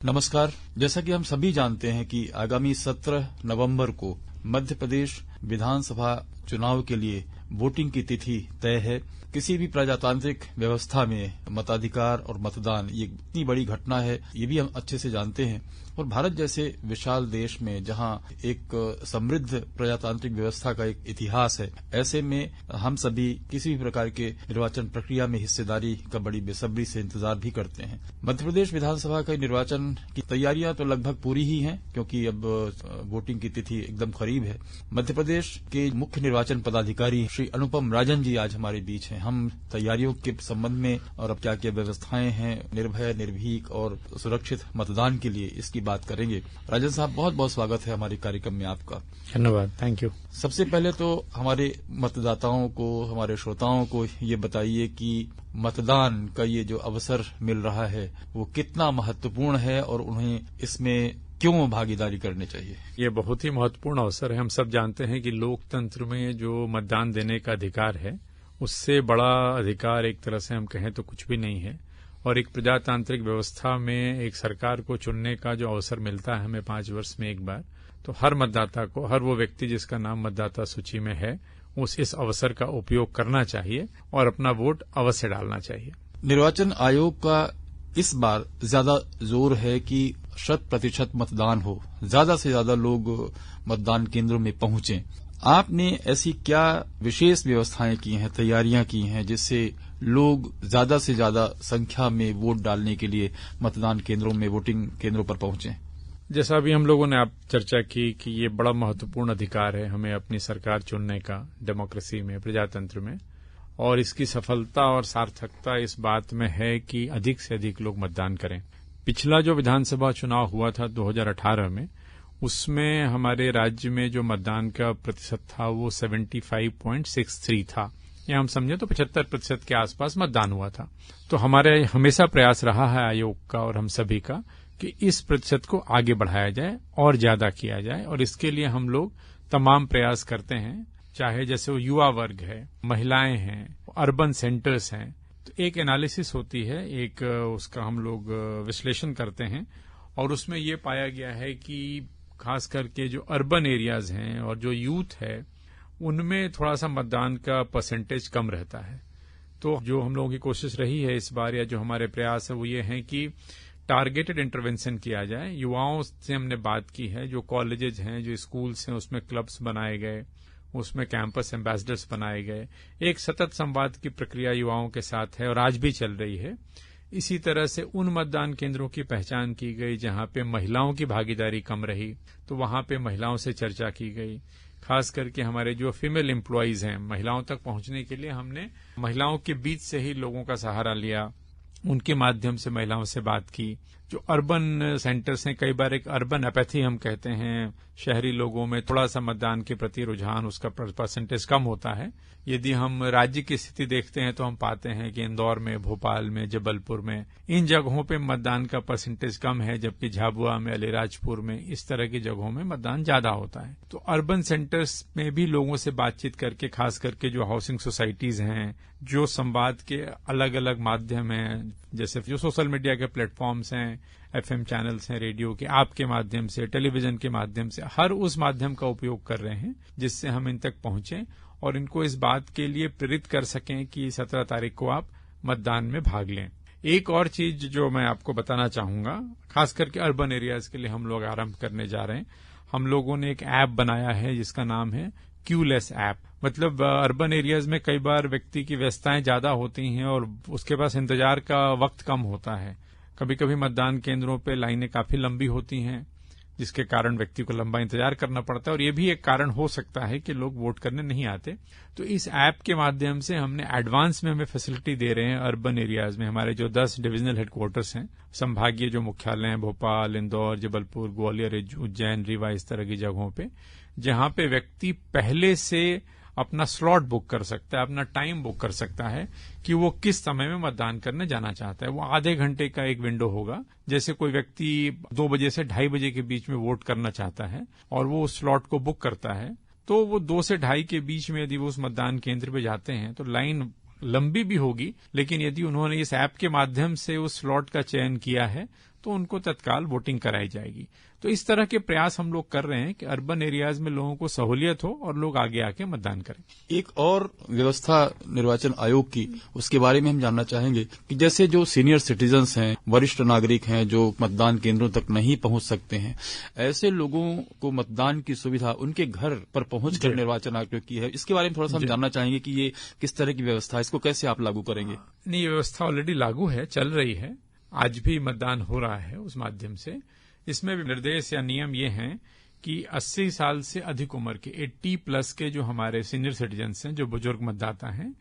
नमस्कार। जैसा कि हम सभी जानते हैं कि आगामी 17 नवंबर को मध्य प्रदेश विधानसभा चुनाव के लिए वोटिंग की तिथि तय है। किसी भी प्रजातांत्रिक व्यवस्था में मताधिकार और मतदान ये इतनी बड़ी घटना है, ये भी हम अच्छे से जानते हैं। और भारत जैसे विशाल देश में जहां एक समृद्ध प्रजातांत्रिक व्यवस्था का एक इतिहास है, ऐसे में हम सभी किसी भी प्रकार के निर्वाचन प्रक्रिया में हिस्सेदारी का बड़ी बेसब्री से इंतजार भी करते हैं। मध्य प्रदेश विधानसभा का निर्वाचन की तैयारियां तो लगभग पूरी ही हैं, क्योंकि अब वोटिंग की तिथि एकदम करीब है। मध्य प्रदेश के मुख्य निर्वाचन पदाधिकारी श्री अनुपम राजन जी आज हमारे बीच हैं। हम तैयारियों के संबंध में और अब क्या क्या व्यवस्थाएं हैं निर्भय, निर्भीक और सुरक्षित मतदान के लिए, इसकी बात करेंगे। राजन साहब, बहुत बहुत स्वागत है हमारे कार्यक्रम में आपका। धन्यवाद, थैंक यू। सबसे पहले तो हमारे मतदाताओं को, हमारे श्रोताओं को ये बताइए कि मतदान का ये जो अवसर मिल रहा है वो कितना महत्वपूर्ण है और उन्हें इसमें क्यों भागीदारी करनी चाहिए। ये बहुत ही महत्वपूर्ण अवसर है। हम सब जानते हैं कि लोकतंत्र में जो मतदान देने का अधिकार है, उससे बड़ा अधिकार एक तरह से हम कहें तो कुछ भी नहीं है। और एक प्रजातांत्रिक व्यवस्था में एक सरकार को चुनने का जो अवसर मिलता है हमें 5 वर्ष में एक बार, तो हर मतदाता को, हर वो व्यक्ति जिसका नाम मतदाता सूची में है, इस अवसर का उपयोग करना चाहिए और अपना वोट अवश्य डालना चाहिए। निर्वाचन आयोग का इस बार ज्यादा जोर है कि 100% मतदान हो, ज्यादा से ज्यादा लोग मतदान केंद्रों में पहुंचें। आपने ऐसी क्या विशेष व्यवस्थाएं की हैं, तैयारियां की हैं, जिससे लोग ज्यादा से ज्यादा संख्या में वोट डालने के लिए मतदान केंद्रों में, वोटिंग केंद्रों पर पहुंचे? जैसा अभी हम लोगों ने आप चर्चा की कि ये बड़ा महत्वपूर्ण अधिकार है हमें अपनी सरकार चुनने का डेमोक्रेसी में, प्रजातंत्र में, और इसकी सफलता और सार्थकता इस बात में है कि अधिक से अधिक लोग मतदान करें। पिछला जो विधानसभा चुनाव हुआ था 2018 में, उसमें हमारे राज्य में जो मतदान का प्रतिशत था वो 75.63 था, या हम समझे तो 75% के आसपास मतदान हुआ था। तो हमारे हमेशा प्रयास रहा है आयोग का और हम सभी का कि इस प्रतिशत को आगे बढ़ाया जाए और ज्यादा किया जाए, और इसके लिए हम लोग तमाम प्रयास करते हैं। चाहे जैसे वो युवा वर्ग है, महिलाएं हैं, अर्बन सेंटर्स हैं, तो एक एनालिसिस होती है, एक उसका हम लोग विश्लेषण करते हैं, और उसमें ये पाया गया है कि खास करके जो अर्बन एरियाज हैं और जो यूथ है, उनमें थोड़ा सा मतदान का परसेंटेज कम रहता है। तो जो हम लोगों की कोशिश रही है इस बार, या जो हमारे प्रयास है, वो ये है कि टारगेटेड इंटरवेंशन किया जाए। युवाओं से हमने बात की है, जो कॉलेजेस हैं, जो स्कूल्स हैं, उसमें क्लब्स बनाए गए, उसमें कैंपस एम्बेसडर्स बनाए गए। एक सतत संवाद की प्रक्रिया युवाओं के साथ है और आज भी चल रही है। इसी तरह से उन मतदान केंद्रों की पहचान की गई जहां पे महिलाओं की भागीदारी कम रही, तो वहां पे महिलाओं से चर्चा की गई। खास करके हमारे जो फीमेल एम्प्लॉइज हैं, महिलाओं तक पहुंचने के लिए हमने महिलाओं के बीच से ही लोगों का सहारा लिया, उनके माध्यम से महिलाओं से बात की। जो अर्बन सेंटर्स हैं, कई बार एक अर्बन एपैथी हम कहते हैं, शहरी लोगों में थोड़ा सा मतदान के प्रति रुझान, उसका परसेंटेज कम होता है। यदि हम राज्य की स्थिति देखते हैं तो हम पाते हैं कि इंदौर में, भोपाल में, जबलपुर में, इन जगहों पे मतदान का परसेंटेज कम है, जबकि झाबुआ में, अलीराजपुर में, इस तरह की जगहों में मतदान ज्यादा होता है। तो अर्बन सेंटर्स में भी लोगों से बातचीत करके, खास करके जो हाउसिंग सोसाइटीज हैं, जो संवाद के अलग अलग माध्यम हैं, जैसे जो सोशल मीडिया के प्लेटफॉर्म्स हैं, एफएम चैनल्स हैं, रेडियो के, आपके माध्यम से, टेलीविजन के माध्यम से, हर उस माध्यम का उपयोग कर रहे हैं जिससे हम इन तक पहुंचे और इनको इस बात के लिए प्रेरित कर सकें कि 17 तारीख को आप मतदान में भाग लें। एक और चीज जो मैं आपको बताना चाहूंगा, खास करके अर्बन एरियाज के लिए हम लोग आरंभ करने जा रहे हैं। हम लोगों ने एक ऐप बनाया है जिसका नाम है क्यूलेस ऐप। मतलब अर्बन एरियाज में कई बार व्यक्ति की व्यस्तताएं ज्यादा होती हैं और उसके पास इंतजार का वक्त कम होता है। कभी कभी मतदान केंद्रों पे लाइनें काफी लंबी होती हैं, जिसके कारण व्यक्ति को लंबा इंतजार करना पड़ता है, और ये भी एक कारण हो सकता है कि लोग वोट करने नहीं आते। तो इस ऐप के माध्यम से हमने एडवांस में हमें फैसिलिटी दे रहे हैं अर्बन एरियाज में। हमारे जो 10 डिविजनल हेडक्वार्टर्स हैं, संभागीय जो मुख्यालय हैं, भोपाल, इंदौर, जबलपुर, ग्वालियर, उज्जैन, रीवा, इस तरह की जगहों पे, जहां पे व्यक्ति पहले से अपना स्लॉट बुक कर सकता है, अपना टाइम बुक कर सकता है कि वो किस समय में मतदान करने जाना चाहता है। वो आधे घंटे का एक विंडो होगा। जैसे कोई व्यक्ति 2 बजे से 2:30 बजे के बीच में वोट करना चाहता है और वो उस स्लॉट को बुक करता है, तो वो 2 से 2:30 के बीच में यदि वो उस मतदान केंद्र पे जाते हैं तो लाइन लंबी भी होगी, लेकिन यदि उन्होंने इस ऐप के माध्यम से उस स्लॉट का चयन किया है तो उनको तत्काल वोटिंग कराई जाएगी। तो इस तरह के प्रयास हम लोग कर रहे हैं कि अर्बन एरियाज में लोगों को सहूलियत हो और लोग आगे आके मतदान करें। एक और व्यवस्था निर्वाचन आयोग की, उसके बारे में हम जानना चाहेंगे कि जैसे जो सीनियर सिटीजन्स हैं, वरिष्ठ नागरिक हैं जो मतदान केंद्रों तक नहीं पहुंच सकते हैं, ऐसे लोगों को मतदान की सुविधा उनके घर पर पहुंचकर निर्वाचन आयोग ने की है। इसके बारे में थोड़ा सा हम जानना चाहेंगे कि ये किस तरह की व्यवस्था है, इसको कैसे आप लागू करेंगे? नहीं, ये व्यवस्था ऑलरेडी लागू है, चल रही है, आज भी मतदान हो रहा है उस माध्यम से। इसमें भी निर्देश या नियम ये हैं कि 80 साल से अधिक उम्र के 80+ के जो हमारे सीनियर सिटीजन्स हैं, जो बुजुर्ग मतदाता हैं,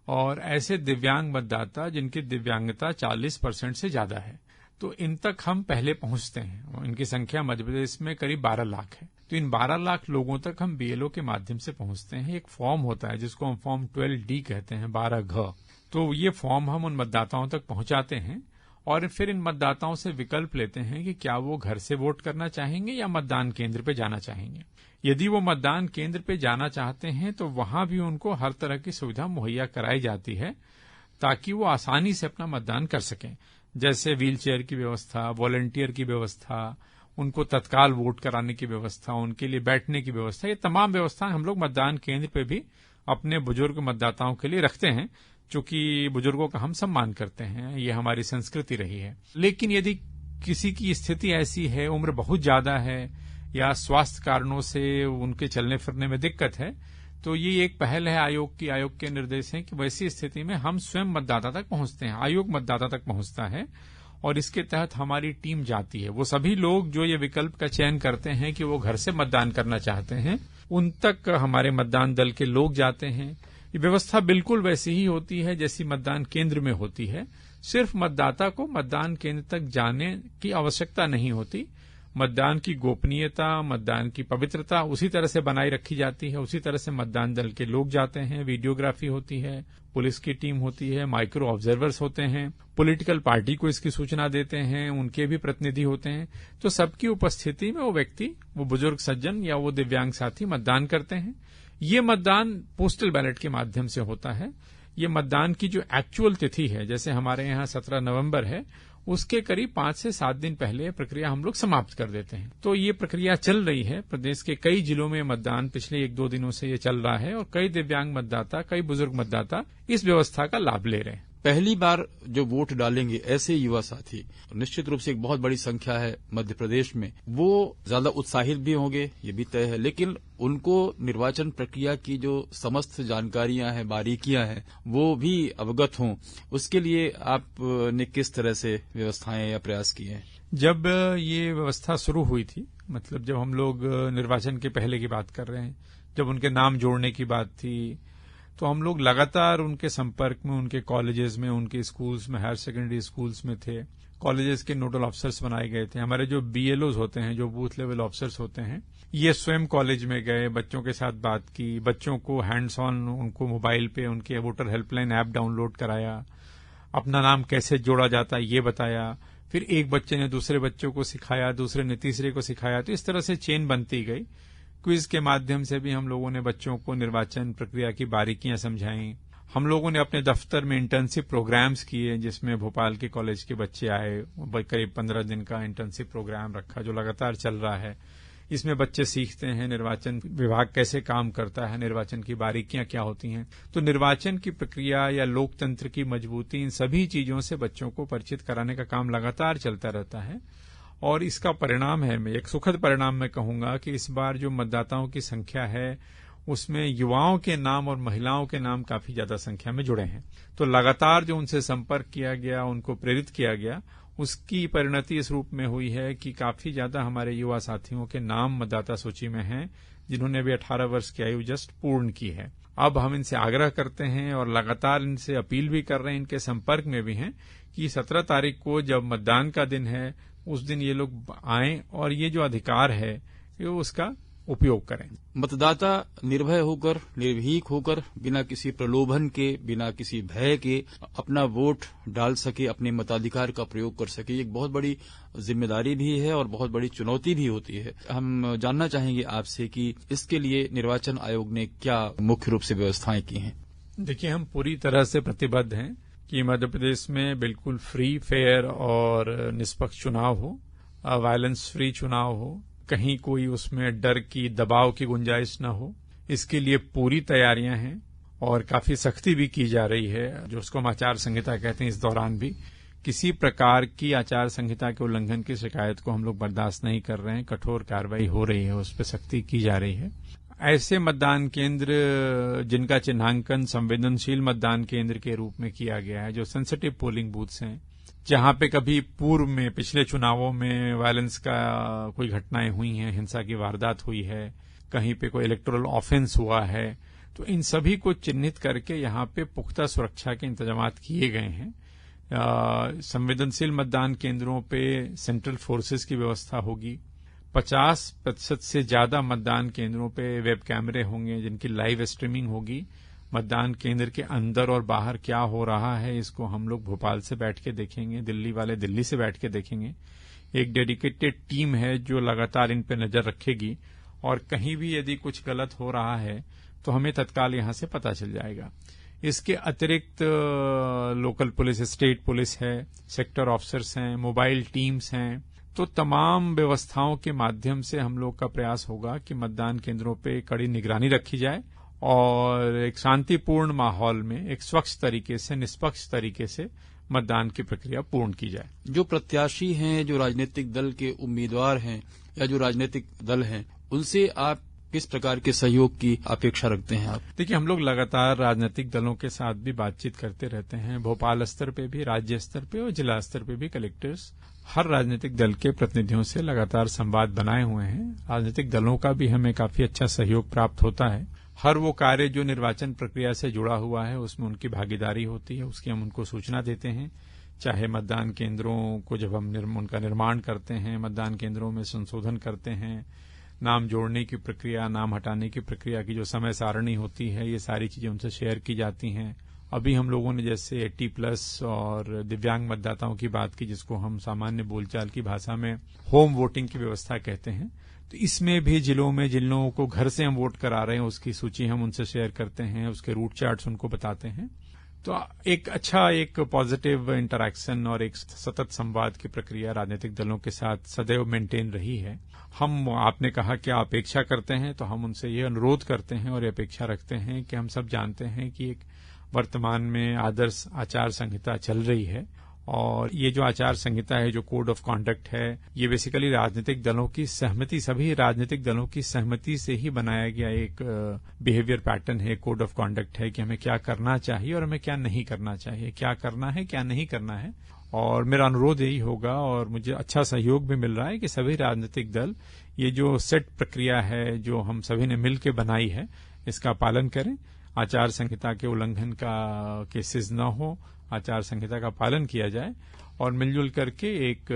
और ऐसे दिव्यांग मतदाता जिनकी दिव्यांगता 40% से ज्यादा है, तो इन तक हम पहले पहुंचते हैं। इनकी संख्या मध्य प्रदेश में करीब 12 लाख है। तो इन 12 लाख लोगों तक हम बीएलओ के माध्यम से पहुंचते हैं। एक फॉर्म होता है जिसको हम फॉर्म 12D कहते हैं, 12 घ। तो ये फॉर्म हम उन मतदाताओं तक पहुंचाते हैं और फिर इन मतदाताओं से विकल्प लेते हैं कि क्या वो घर से वोट करना चाहेंगे या मतदान केंद्र पे जाना चाहेंगे। यदि वो मतदान केंद्र पे जाना चाहते हैं तो वहां भी उनको हर तरह की सुविधा मुहैया कराई जाती है ताकि वो आसानी से अपना मतदान कर सकें, जैसे व्हीलचेयर की व्यवस्था, वॉलंटियर की व्यवस्था, उनको तत्काल वोट कराने की व्यवस्था, उनके लिए बैठने की व्यवस्था। ये तमाम व्यवस्थाएं हम लोग मतदान केंद्र पे भी अपने बुजुर्ग मतदाताओं के लिए रखते हैं, चूंकि बुजुर्गों का हम सम्मान करते हैं, ये हमारी संस्कृति रही है। लेकिन यदि किसी की स्थिति ऐसी है, उम्र बहुत ज्यादा है या स्वास्थ्य कारणों से उनके चलने फिरने में दिक्कत है, तो ये एक पहल है आयोग की। आयोग के निर्देश हैं कि वैसी स्थिति में हम स्वयं मतदाता तक पहुंचते हैं, आयोग मतदाता तक पहुंचता है और इसके तहत हमारी टीम जाती है। वो सभी लोग जो ये विकल्प का चयन करते हैं कि वो घर से मतदान करना चाहते हैं, उन तक हमारे मतदान दल के लोग जाते हैं। ये व्यवस्था बिल्कुल वैसी ही होती है जैसी मतदान केंद्र में होती है, सिर्फ मतदाता को मतदान केंद्र तक जाने की आवश्यकता नहीं होती। मतदान की गोपनीयता, मतदान की पवित्रता उसी तरह से बनाई रखी जाती है, उसी तरह से मतदान दल के लोग जाते हैं, वीडियोग्राफी होती है, पुलिस की टीम होती है, माइक्रो ऑब्जर्वर्स होते हैं, पॉलिटिकल पार्टी को इसकी सूचना देते हैं, उनके भी प्रतिनिधि होते हैं। तो सबकी उपस्थिति में वो व्यक्ति, वो बुजुर्ग सज्जन या वो दिव्यांग साथी मतदान करते हैं। ये मतदान पोस्टल बैलेट के माध्यम से होता है। ये मतदान की जो एक्चुअल तिथि है, जैसे हमारे यहाँ 17 नवंबर है, उसके करीब 5 से 7 दिन पहले प्रक्रिया हम लोग समाप्त कर देते हैं। तो ये प्रक्रिया चल रही है। प्रदेश के कई जिलों में मतदान पिछले 1-2 दिनों से ये चल रहा है और कई दिव्यांग मतदाता, कई बुजुर्ग मतदाता इस व्यवस्था का लाभ ले रहे हैं। पहली बार जो वोट डालेंगे ऐसे युवा साथी, निश्चित रूप से एक बहुत बड़ी संख्या है मध्य प्रदेश में, वो ज्यादा उत्साहित भी होंगे, ये भी तय है। लेकिन उनको निर्वाचन प्रक्रिया की जो समस्त जानकारियां हैं, बारीकियां हैं, वो भी अवगत हों, उसके लिए आपने किस तरह से व्यवस्थाएं या प्रयास किए हैं? जब ये व्यवस्था शुरू हुई थी, मतलब जब हम लोग निर्वाचन के पहले की बात कर रहे हैं, जब उनके नाम जोड़ने की बात थी, तो हम लोग लगातार उनके संपर्क में, उनके कॉलेजेस में, उनके स्कूल्स में, हायर सेकेंडरी स्कूल्स में थे। कॉलेजेस के नोडल ऑफिसर्स बनाए गए थे। हमारे जो बीएलओज होते हैं, जो बूथ लेवल ऑफिसर्स होते हैं, ये स्वयं कॉलेज में गए, बच्चों के साथ बात की, बच्चों को हैंड्स ऑन उनको मोबाइल पे उनके वोटर हेल्पलाइन ऐप डाउनलोड कराया, अपना नाम कैसे जोड़ा जाता है ये बताया, फिर एक बच्चे ने दूसरे बच्चों को सिखाया, दूसरे ने तीसरे को सिखाया। तो इस तरह से चेन बनती गई। क्विज के माध्यम से भी हम लोगों ने बच्चों को निर्वाचन प्रक्रिया की बारीकियां समझाई। हम लोगों ने अपने दफ्तर में इंटर्नशिप प्रोग्राम्स किए, जिसमें भोपाल के कॉलेज के बच्चे आए, करीब 15 दिन का इंटर्नशिप प्रोग्राम रखा जो लगातार चल रहा है। इसमें बच्चे सीखते हैं निर्वाचन विभाग कैसे काम करता है, निर्वाचन की बारीकियां क्या होती हैं। तो निर्वाचन की प्रक्रिया या लोकतंत्र की मजबूती, इन सभी चीजों से बच्चों को परिचित कराने का काम लगातार चलता रहता है। और इसका परिणाम है, मैं एक सुखद परिणाम मैं कहूंगा कि इस बार जो मतदाताओं की संख्या है उसमें युवाओं के नाम और महिलाओं के नाम काफी ज्यादा संख्या में जुड़े हैं। तो लगातार जो उनसे संपर्क किया गया, उनको प्रेरित किया गया, उसकी परिणति इस रूप में हुई है कि काफी ज्यादा हमारे युवा साथियों के नाम मतदाता सूची में हैं, जिन्होंने भी 18 वर्ष की आयु जस्ट पूर्ण की है। अब हम इनसे आग्रह करते हैं और लगातार इनसे अपील भी कर रहे हैं, इनके संपर्क में भी हैं कि 17 तारीख को जब मतदान का दिन है, उस दिन ये लोग आएं और ये जो अधिकार है ये उसका उपयोग करें। मतदाता निर्भय होकर, निर्भीक होकर, बिना किसी प्रलोभन के, बिना किसी भय के अपना वोट डाल सके, अपने मताधिकार का प्रयोग कर सके, एक बहुत बड़ी जिम्मेदारी भी है और बहुत बड़ी चुनौती भी होती है। हम जानना चाहेंगे आपसे कि इसके लिए निर्वाचन आयोग ने क्या मुख्य रूप से व्यवस्थाएं की हैं? देखिए, हम पूरी तरह से प्रतिबद्ध हैं कि मध्य प्रदेश में बिल्कुल फ्री, फेयर और निष्पक्ष चुनाव हो, वायलेंस फ्री चुनाव हो, कहीं कोई उसमें डर की, दबाव की गुंजाइश न हो। इसके लिए पूरी तैयारियां हैं और काफी सख्ती भी की जा रही है, जो उसको हम आचार संहिता कहते हैं। इस दौरान भी किसी प्रकार की आचार संहिता के उल्लंघन की शिकायत को हम लोग बर्दाश्त नहीं कर रहे हैं। कठोर कार्रवाई हो रही है, उस पर सख्ती की जा रही है। ऐसे मतदान केंद्र जिनका चिन्हांकन संवेदनशील मतदान केंद्र के रूप में किया गया है, जो सेंसिटिव पोलिंग बूथ्स हैं, जहां पे कभी पूर्व में पिछले चुनावों में वायलेंस का कोई घटनाएं हुई हैं, हिंसा की वारदात हुई है, कहीं पे कोई इलेक्टोरल ऑफेंस हुआ है, तो इन सभी को चिन्हित करके यहाँ पे पुख्ता सुरक्षा के इंतजाम किए गए हैं। संवेदनशील मतदान केंद्रों पे सेंट्रल फोर्सेस की व्यवस्था होगी। 50% से ज्यादा मतदान केंद्रों पे वेब कैमरे होंगे जिनकी लाइव स्ट्रीमिंग होगी। मतदान केंद्र के अंदर और बाहर क्या हो रहा है, इसको हम लोग भोपाल से बैठ के देखेंगे, दिल्ली वाले दिल्ली से बैठ के देखेंगे। एक डेडिकेटेड टीम है जो लगातार इन पे नजर रखेगी और कहीं भी यदि कुछ गलत हो रहा है तो हमें तत्काल यहां से पता चल जाएगा। इसके अतिरिक्त लोकल पुलिस, स्टेट पुलिस है, सेक्टर ऑफिसर्स हैं, मोबाइल टीम्स हैं। तो तमाम व्यवस्थाओं के माध्यम से हम लोग का प्रयास होगा कि मतदान केंद्रों पे कड़ी निगरानी रखी जाए और एक शांतिपूर्ण माहौल में एक स्वच्छ तरीके से, निष्पक्ष तरीके से मतदान की प्रक्रिया पूर्ण की जाए। जो प्रत्याशी हैं, जो राजनीतिक दल के उम्मीदवार हैं या जो राजनीतिक दल हैं, उनसे आप किस प्रकार के सहयोग की अपेक्षा रखते हैं? आप देखिए, हम लोग लगातार राजनीतिक दलों के साथ भी बातचीत करते रहते हैं, भोपाल स्तर पे भी, राज्य स्तर पे और जिला स्तर पे भी। कलेक्टर्स हर राजनीतिक दल के प्रतिनिधियों से लगातार संवाद बनाए हुए हैं। राजनीतिक दलों का भी हमें काफी अच्छा सहयोग प्राप्त होता है। हर वो कार्य जो निर्वाचन प्रक्रिया से जुड़ा हुआ है उसमें उनकी भागीदारी होती है, उसकी हम उनको सूचना देते हैं। चाहे मतदान केंद्रों को जब हम उनका निर्माण करते हैं, मतदान केंद्रों में संशोधन करते हैं, नाम जोड़ने की प्रक्रिया, नाम हटाने की प्रक्रिया की जो समय सारणी होती है, ये सारी चीजें उनसे शेयर की जाती हैं। अभी हम लोगों ने जैसे 80+ और दिव्यांग मतदाताओं की बात की, जिसको हम सामान्य बोलचाल की भाषा में होम वोटिंग की व्यवस्था कहते हैं। तो इसमें भी जिलों में जिन लोगों को घर से हम वोट करा रहे हैं उसकी सूची हम उनसे शेयर करते हैं, उसके रूट चार्ट्स उनको बताते हैं। तो एक पॉजिटिव इंटरैक्शन और एक सतत संवाद की प्रक्रिया राजनीतिक दलों के साथ सदैव मेंटेन रही है। आपने कहा कि अपेक्षा करते हैं, तो हम उनसे ये अनुरोध करते हैं और ये अपेक्षा रखते हैं कि हम सब जानते हैं कि एक वर्तमान में आदर्श आचार संहिता चल रही है और ये जो आचार संहिता है, जो कोड ऑफ कॉन्डक्ट है, ये बेसिकली राजनीतिक दलों की सहमति, सभी राजनीतिक दलों की सहमति से ही बनाया गया एक बिहेवियर पैटर्न है, कोड ऑफ कॉन्डक्ट है कि हमें क्या करना चाहिए और हमें क्या नहीं करना चाहिए, क्या करना है, क्या नहीं करना है। और मेरा अनुरोध यही होगा और मुझे अच्छा सहयोग भी मिल रहा है कि सभी राजनीतिक दल ये जो सेट प्रक्रिया है, जो हम सभी ने मिल के बनाई है, इसका पालन करें। आचार संहिता के उल्लंघन का केसेस न हो, आचार संहिता का पालन किया जाए और मिलजुल करके एक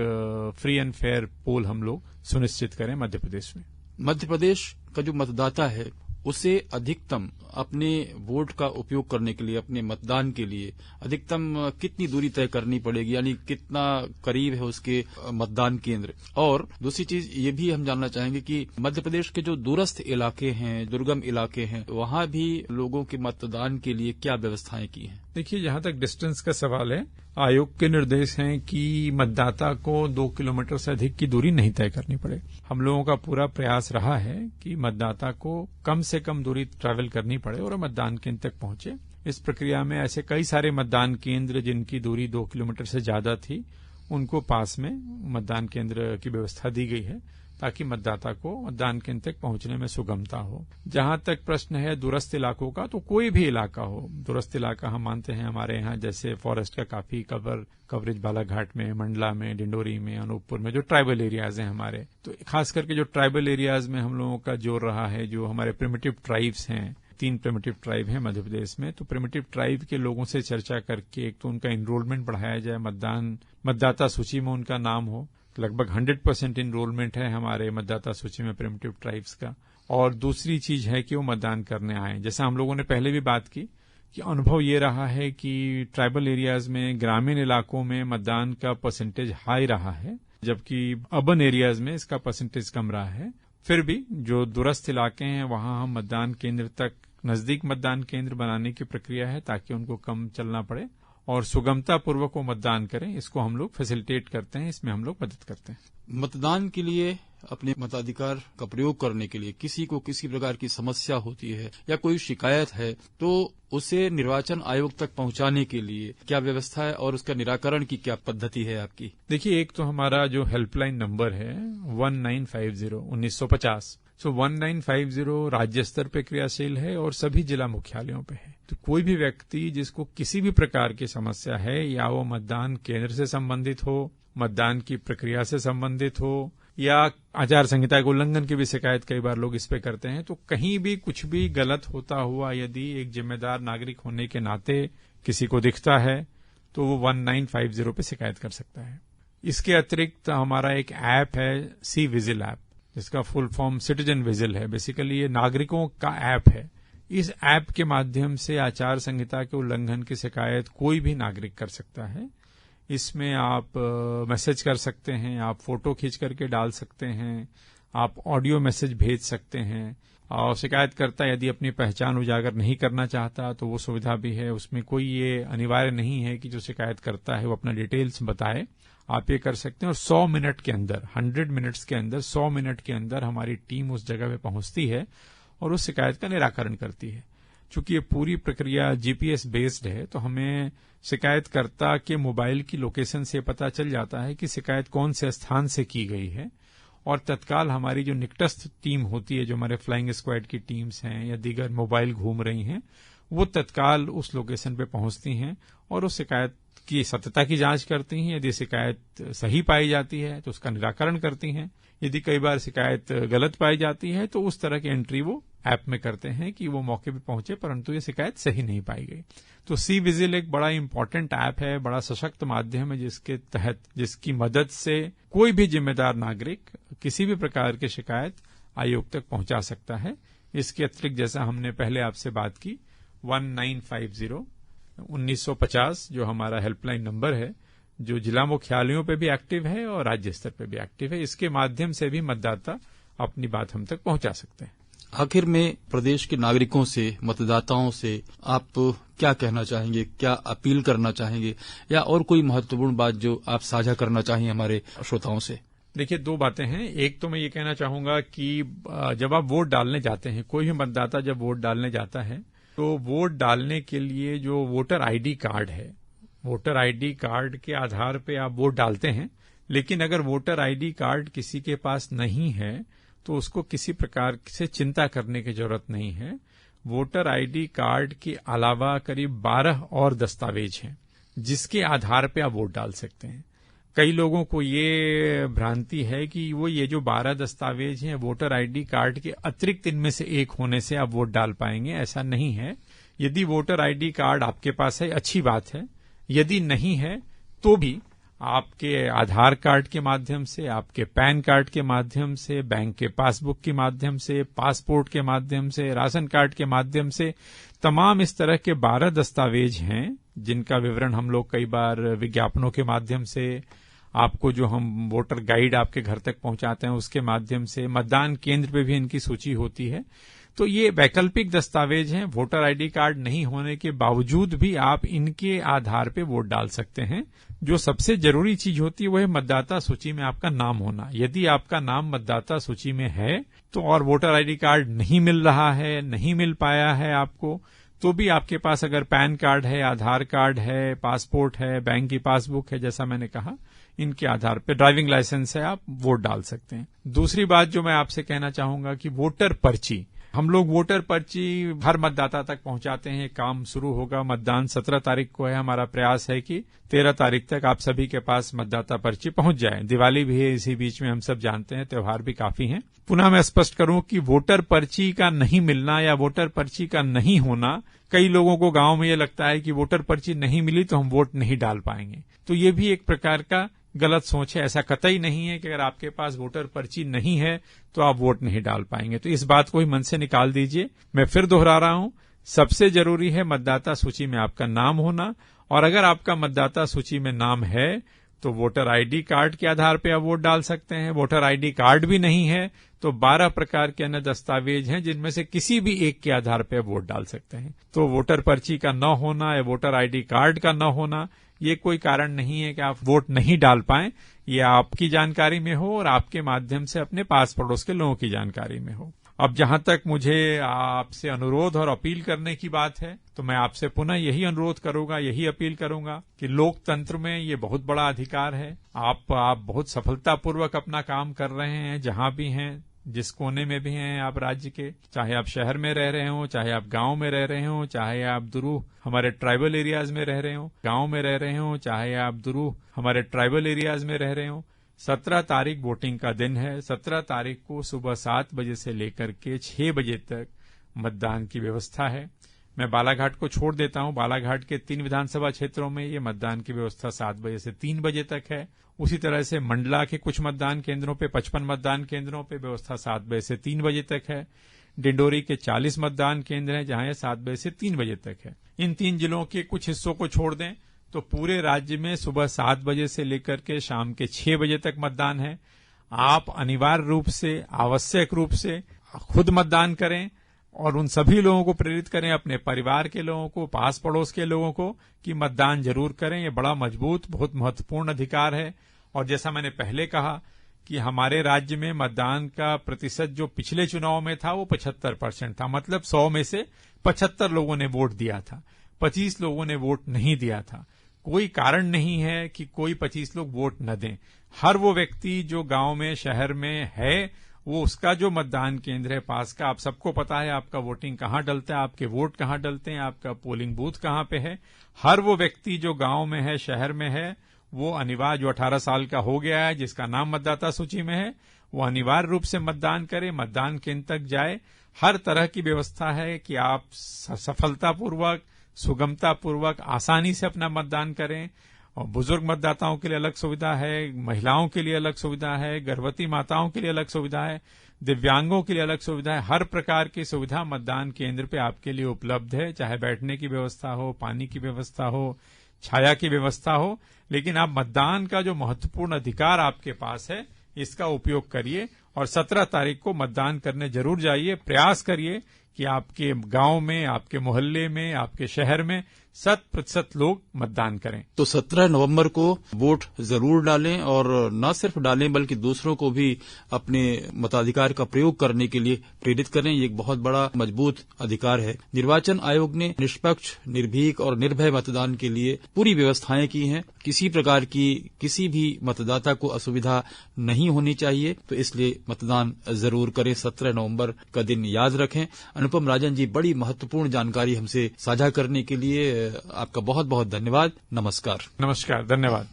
फ्री एंड फेयर पोल हम लोग सुनिश्चित करें मध्य प्रदेश में। मध्य प्रदेश का जो मतदाता है उसे अधिकतम अपने वोट का उपयोग करने के लिए, अपने मतदान के लिए अधिकतम कितनी दूरी तय करनी पड़ेगी, यानी कितना करीब है उसके मतदान केंद्र? और दूसरी चीज ये भी हम जानना चाहेंगे कि मध्य प्रदेश के जो दूरस्थ इलाके हैं, दुर्गम इलाके हैं, वहां भी लोगों के मतदान के लिए क्या व्यवस्थाएं की हैं? देखिए, जहां तक डिस्टेंस का सवाल है, आयोग के निर्देश हैं कि मतदाता को 2 किलोमीटर से अधिक की दूरी नहीं तय करनी पड़े। हम लोगों का पूरा प्रयास रहा है कि मतदाता को कम से कम दूरी ट्रैवल करनी पड़े और मतदान केंद्र तक पहुंचे। इस प्रक्रिया में ऐसे कई सारे मतदान केंद्र जिनकी दूरी 2 किलोमीटर से ज्यादा थी, उनको पास में मतदान केंद्र की व्यवस्था दी गई है ताकि मतदाता को मतदान केंद्र तक पहुंचने में सुगमता हो। जहां तक प्रश्न है दूरस्थ इलाकों का, तो कोई भी इलाका हो, दूरस्थ इलाका हम मानते हैं हमारे यहाँ जैसे फॉरेस्ट का काफी कवरेज बालाघाट में, मंडला में, डिंडोरी में, अनूपपुर में, जो ट्राइबल एरियाज हैं हमारे, तो खास करके जो ट्राइबल एरियाज में हम लोगों का जोर रहा है, जो हमारे प्रिमिटिव ट्राइब्स हैं, 3 प्रिमिटिव ट्राइब हैं मध्य प्रदेश में, तो प्रिमिटिव ट्राइब के लोगों से चर्चा करके एक तो उनका इनरोलमेंट बढ़ाया जाए, मतदाता सूची में उनका नाम हो। लगभग 100% इनरोलमेंट है हमारे मतदाता सूची में प्रिमिटिव ट्राइब्स का। और दूसरी चीज है कि वो मतदान करने आए। जैसा हम लोगों ने पहले भी बात की कि अनुभव ये रहा है कि ट्राइबल एरियाज में, ग्रामीण इलाकों में मतदान का परसेंटेज हाई रहा है, जबकि अर्बन एरियाज में इसका परसेंटेज कम रहा है। फिर भी जो दूरस्थ इलाके हैं वहां हम मतदान केंद्र तक, नजदीक मतदान केंद्र बनाने की प्रक्रिया है ताकि उनको कम चलना पड़े और सुगमता पूर्वक वो मतदान करें, इसको हम लोग फैसिलिटेट करते हैं, इसमें हम लोग मदद करते हैं। मतदान के लिए अपने मताधिकार का प्रयोग करने के लिए किसी को किसी प्रकार की समस्या होती है या कोई शिकायत है तो उसे निर्वाचन आयोग तक पहुंचाने के लिए क्या व्यवस्था है और उसका निराकरण की क्या पद्धति है आपकी? देखिए, एक तो हमारा जो हेल्पलाइन नंबर है 1950 सो 1950 राज्य स्तर पे क्रियाशील है और सभी जिला मुख्यालयों पे है। तो कोई भी व्यक्ति जिसको किसी भी प्रकार की समस्या है, या वो मतदान केंद्र से संबंधित हो, मतदान की प्रक्रिया से संबंधित हो, या आचार संहिता के उल्लंघन की भी शिकायत कई बार लोग इस पे करते हैं, तो कहीं भी कुछ भी गलत होता हुआ यदि एक जिम्मेदार नागरिक होने के नाते किसी को दिखता है तो वो 1950 पे शिकायत कर सकता है। इसके अतिरिक्त हमारा एक ऐप है सी विजिल ऐप, जिसका फुल फॉर्म सिटीजन विजिल है। बेसिकली ये नागरिकों का ऐप है। इस ऐप के माध्यम से आचार संहिता के उल्लंघन की शिकायत कोई भी नागरिक कर सकता है। इसमें आप मैसेज कर सकते हैं, आप फोटो खींच करके डाल सकते हैं, आप ऑडियो मैसेज भेज सकते हैं, और शिकायतकर्ता यदि अपनी पहचान उजागर नहीं करना चाहता तो वो सुविधा भी है। उसमें कोई ये अनिवार्य नहीं है कि जो शिकायत करता है वो अपना डिटेल्स बताए, आप ये कर सकते हैं। और 100 मिनट के अंदर, 100 मिनट्स के अंदर, 100 मिनट के अंदर हमारी टीम उस जगह पे पहुंचती है और उस शिकायत का निराकरण करती है। चूंकि ये पूरी प्रक्रिया जीपीएस बेस्ड है तो हमें शिकायतकर्ता के मोबाइल की लोकेशन से पता चल जाता है कि शिकायत कौन से स्थान से की गई है, और तत्काल हमारी जो निकटस्थ टीम होती है, जो हमारे फ्लाइंग स्क्वाड की टीम्स हैं या दीगर मोबाइल घूम रही हैं, वो तत्काल उस लोकेशन पे पहुंचती हैं और उस शिकायत की सत्यता की जांच करती हैं। यदि शिकायत सही पाई जाती है तो उसका निराकरण करती हैं। यदि कई बार शिकायत गलत पाई जाती है तो उस तरह की एंट्री वो ऐप में करते हैं कि वो मौके पे पहुंचे परंतु ये शिकायत सही नहीं पाई गई। तो सी विजिल एक बड़ा इंपॉर्टेंट ऐप है, बड़ा सशक्त माध्यम है, जिसके तहत, जिसकी मदद से कोई भी जिम्मेदार नागरिक किसी भी प्रकार की शिकायत आयोग तक पहुंचा सकता है। इसके अतिरिक्त, जैसा हमने पहले आपसे बात की, 1950 जो हमारा हेल्पलाइन नंबर है, जो जिला मुख्यालयों पे भी एक्टिव है और राज्य स्तर पे भी एक्टिव है, इसके माध्यम से भी मतदाता अपनी बात हम तक पहुंचा सकते हैं। आखिर में प्रदेश के नागरिकों से, मतदाताओं से आप क्या कहना चाहेंगे, क्या अपील करना चाहेंगे, या और कोई महत्वपूर्ण बात जो आप साझा करना चाहिए हमारे श्रोताओं से? देखिए, दो बातें हैं। एक तो मैं ये कहना चाहूंगा कि जब आप वोट डालने जाते हैं, कोई भी मतदाता जब वोट डालने जाता है तो वोट डालने के लिए जो वोटर आईडी कार्ड है, वोटर आईडी कार्ड के आधार पे आप वोट डालते हैं। लेकिन अगर वोटर आईडी कार्ड किसी के पास नहीं है तो उसको किसी प्रकार से चिंता करने की जरूरत नहीं है। वोटर आईडी कार्ड के अलावा करीब 12 और दस्तावेज हैं जिसके आधार पे आप वोट डाल सकते हैं। कई लोगों को ये भ्रांति है कि वो ये जो 12 दस्तावेज हैं वोटर आईडी कार्ड के अतिरिक्त इनमें से एक होने से आप वोट डाल पाएंगे। ऐसा नहीं है। यदि वोटर आईडी कार्ड आपके पास है, अच्छी बात है। यदि नहीं है तो भी आपके आधार कार्ड के माध्यम से, आपके पैन कार्ड के माध्यम से, बैंक के पासबुक के माध्यम से, पासपोर्ट के माध्यम से, राशन कार्ड के माध्यम से, तमाम इस तरह के 12 दस्तावेज हैं जिनका विवरण हम लोग कई बार विज्ञापनों के माध्यम से, आपको जो हम वोटर गाइड आपके घर तक पहुंचाते हैं उसके माध्यम से, मतदान केंद्र पे भी इनकी सूची होती है। तो ये वैकल्पिक दस्तावेज हैं। वोटर आईडी कार्ड नहीं होने के बावजूद भी आप इनके आधार पे वोट डाल सकते हैं। जो सबसे जरूरी चीज होती है वो है मतदाता सूची में आपका नाम होना। यदि आपका नाम मतदाता सूची में है तो और वोटर आईडी कार्ड नहीं मिल रहा है, नहीं मिल पाया है आपको, तो भी आपके पास अगर पैन कार्ड है, आधार कार्ड है, पासपोर्ट है, बैंक की पासबुक है, जैसा मैंने कहा, इनके आधार पे, ड्राइविंग लाइसेंस है, आप वोट डाल सकते हैं। दूसरी बात जो मैं आपसे कहना चाहूंगा कि वोटर पर्ची, हम लोग वोटर पर्ची हर मतदाता तक पहुंचाते हैं। काम शुरू होगा, मतदान 17 तारीख को है। हमारा प्रयास है कि 13 तारीख तक आप सभी के पास मतदाता पर्ची पहुंच जाए। दिवाली भी है इसी बीच में, हम सब जानते हैं, त्योहार भी काफी हैं। पुनः मैं स्पष्ट करूं कि वोटर पर्ची का नहीं मिलना या वोटर पर्ची का नहीं होना, कई लोगों को गांव में ये लगता है कि वोटर पर्ची नहीं मिली तो हम वोट नहीं डाल पाएंगे। तो ये भी एक प्रकार का गलत सोच है। ऐसा कतई नहीं है कि अगर आपके पास वोटर पर्ची नहीं है तो आप वोट नहीं डाल पाएंगे। तो इस बात को ही मन से निकाल दीजिए। मैं फिर दोहरा रहा हूं, सबसे जरूरी है मतदाता सूची में आपका नाम होना, और अगर आपका मतदाता सूची में नाम है तो वोटर आईडी कार्ड के आधार पर आप वोट डाल सकते हैं। वोटर आईडी कार्ड भी नहीं है तो 12 प्रकार के अन्य दस्तावेज हैं जिनमें से किसी भी एक के आधार पर वोट डाल सकते हैं। तो वोटर पर्ची का न होना या वोटर आईडी कार्ड का न होना ये कोई कारण नहीं है कि आप वोट नहीं डाल पाएं। ये आपकी जानकारी में हो और आपके माध्यम से अपने पास पड़ोस के लोगों की जानकारी में हो। अब जहां तक मुझे आपसे अनुरोध और अपील करने की बात है तो मैं आपसे पुनः यही अनुरोध करूंगा, यही अपील करूंगा कि लोकतंत्र में ये बहुत बड़ा अधिकार है। आप बहुत सफलतापूर्वक अपना काम कर रहे हैं, जहां भी हैं, जिस कोने में भी हैं आप राज्य के, चाहे आप शहर में रह रहे हो, चाहे आप गांव में रह रहे हो, चाहे आप दुरूह हमारे ट्राइबल एरियाज में रह रहे हो, गांव में रह रहे हो, चाहे आप दुरूह हमारे ट्राइबल एरियाज में रह रहे हो। 17 तारीख वोटिंग का दिन है। 17 तारीख को सुबह 7 बजे से लेकर के 6 बजे तक मतदान की व्यवस्था है। मैं बालाघाट को छोड़ देता हूं। बालाघाट के 3 विधानसभा क्षेत्रों में ये मतदान की व्यवस्था 7 बजे से 3 बजे तक है। उसी तरह से मंडला के कुछ मतदान केंद्रों पे 55 मतदान केंद्रों पे व्यवस्था 7 बजे से 3 बजे तक है। डिंडोरी के 40 मतदान केंद्र हैं जहां 7 बजे से 3 बजे तक है। इन 3 जिलों के कुछ हिस्सों को छोड़ दें तो पूरे राज्य में सुबह 7 बजे से लेकर के शाम के 6 बजे तक मतदान है। आप अनिवार्य रूप से, आवश्यक रूप से खुद मतदान करें और उन सभी लोगों को प्रेरित करें, अपने परिवार के लोगों को, पास पड़ोस के लोगों को, कि मतदान जरूर करें। ये बड़ा मजबूत, बहुत महत्वपूर्ण अधिकार है। और जैसा मैंने पहले कहा कि हमारे राज्य में मतदान का प्रतिशत जो पिछले चुनाव में था वो 75% था। मतलब 100 में से 75 लोगों ने वोट दिया था, 25 लोगों ने वोट नहीं दिया था। कोई कारण नहीं है कि कोई 25 लोग वोट न दें। हर वो व्यक्ति जो गांव में, शहर में है, वो उसका जो मतदान केंद्र है पास का, आप सबको पता है आपका वोटिंग कहाँ डलता है, आपके वोट कहाँ डलते हैं, आपका पोलिंग बूथ कहाँ पे है। हर वो व्यक्ति जो गांव में है, शहर में है, वो अनिवार्य, जो 18 साल का हो गया है, जिसका नाम मतदाता सूची में है, वो अनिवार्य रूप से मतदान करे, मतदान केंद्र तक जाए। हर तरह की व्यवस्था है कि आप सफलतापूर्वक, सुगमतापूर्वक, आसानी से अपना मतदान करें। और बुजुर्ग मतदाताओं के लिए अलग सुविधा है, महिलाओं के लिए अलग सुविधा है, गर्भवती माताओं के लिए अलग सुविधा है, दिव्यांगों के लिए अलग सुविधा है। हर प्रकार की सुविधा मतदान केंद्र पे आपके लिए उपलब्ध है, चाहे बैठने की व्यवस्था हो, पानी की व्यवस्था हो, छाया की व्यवस्था हो। लेकिन आप मतदान का जो महत्वपूर्ण अधिकार आपके पास है, इसका उपयोग करिए और 17 तारीख को मतदान करने जरूर जाइए। प्रयास करिए कि आपके गांव में, आपके मोहल्ले में, आपके शहर में 100% लोग मतदान करें। तो 17 नवंबर को वोट जरूर डालें और न सिर्फ डालें बल्कि दूसरों को भी अपने मताधिकार का प्रयोग करने के लिए प्रेरित करें। ये एक बहुत बड़ा मजबूत अधिकार है। निर्वाचन आयोग ने निष्पक्ष, निर्भीक और निर्भय मतदान के लिए पूरी व्यवस्थाएं की हैं। किसी प्रकार की किसी भी मतदाता को असुविधा नहीं होनी चाहिए। तो इसलिए मतदान जरूर करें। 17 नवंबर का दिन याद रखें। अनुपम राजन जी, बड़ी महत्वपूर्ण जानकारी हमसे साझा करने के लिए आपका बहुत बहुत धन्यवाद। नमस्कार। नमस्कार, धन्यवाद।